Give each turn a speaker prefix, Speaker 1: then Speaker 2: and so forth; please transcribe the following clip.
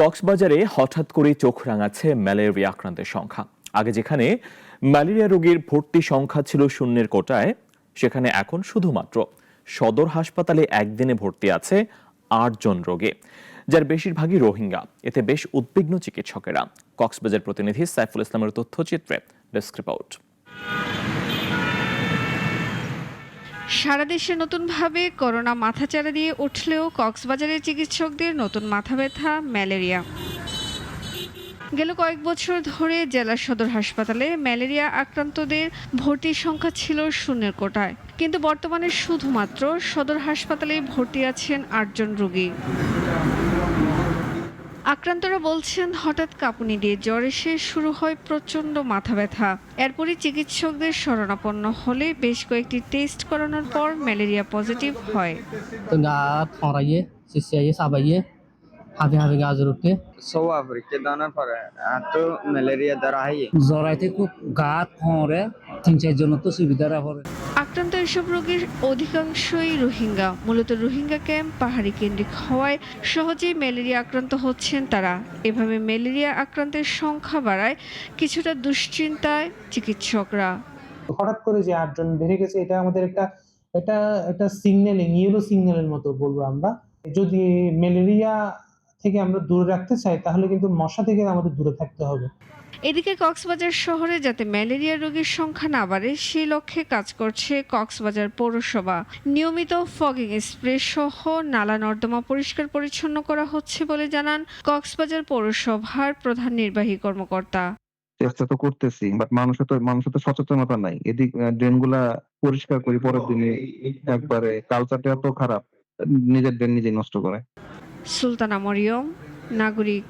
Speaker 1: কক্সবাজারে হঠাৎ করে চোখ রাঙাচ্ছে ম্যালেরিয়া আক্রান্তের সংখ্যা। আগে যেখানে ম্যালেরিয়া রোগীর ভর্তি সংখ্যা ছিল শূন্যের কোটায়, সেখানে এখন শুধুমাত্র সদর হাসপাতালে একদিনে ভর্তি আছে ৮ জন রোগী, যার বেশিরভাগই রোহিঙ্গা। এতে বেশ উদ্বিগ্ন চিকিৎসকেরা। কক্সবাজার প্রতিনিধি সাইফুল ইসলামের তথ্যচিত্রে ডেস্ক রিপোর্ট।
Speaker 2: সারা দেশে নতুনভাবে করোনা মাথাচাড়া দিয়ে উঠলেও কক্সবাজারের চিকিৎসকদের নতুন মাথা ব্যথা ম্যালেরিয়া। গেল কয়েক বছর ধরে জেলা সদর হাসপাতালে ম্যালেরিয়া আক্রান্তদের ভর্তির সংখ্যা ছিল শূন্যের কোটায়, কিন্তু বর্তমানে শুধুমাত্র সদর হাসপাতালে ভর্তি আছেন ৮ জন রোগী। আক্রান্তরা বলছেন, হঠাৎ কাঁপুনি দিয়ে জ্বর এসে শুরু হয় প্রচণ্ড মাথা ব্যথা। এরপরই চিকিৎসকদের শরণাপন্ন হলে বেশ কয়েকটি টেস্ট করানোর পর ম্যালেরিয়া পজিটিভ হয়। আক্রান্ত এসব রোগীর অধিকাংশই রোহিঙ্গা। মূলত রোহিঙ্গা ক্যাম্প পাহাড়ি কেন্দ্রিক হওয়ায় সহজেই ম্যালেরিয়া আক্রান্ত হচ্ছেন তারা। এভাবে ম্যালেরিয়া আক্রান্তের সংখ্যা বাড়ায় কিছুটা দুশ্চিন্তায় চিকিৎসকরা।
Speaker 3: হঠাৎ করে যে ৮ জন বেড়ে গেছে, এটা আমাদের একটা সিগন্যালিং, ইয়েলো সিগন্যালের মতো বলবো আমরা। যদি ম্যালেরিয়া থেকে আমরা দূরে রাখতে চাই, তাহলে কিন্তু মশা থেকে আমাদের দূরে থাকতে হবে।
Speaker 2: এদিকে কক্সবাজার শহরে যাতে ম্যালেরিয়া রোগীর সংখ্যা না বাড়ে, সেই লক্ষ্যে কাজ করছে কক্সবাজার পৌরসভা। নিয়মিত ফগিং স্প্রে সহ নালা নর্দমা পরিষ্কার পরিচ্ছন্ন করা হচ্ছে বলে জানান কক্সবাজার পৌরসভার প্রধান নির্বাহী কর্মকর্তা।
Speaker 4: চেষ্টা তো করতেছি, বাট মানুষের তো সচেতনতা নাই। এদিক ড্রেনগুলা পরিষ্কার করি, পরের দিনে একবারে কালচারটা এত খারাপ, নিজের ড্রেন নিজেই নষ্ট করে।
Speaker 2: সুলতানা মরিয়ম, নাগরিক।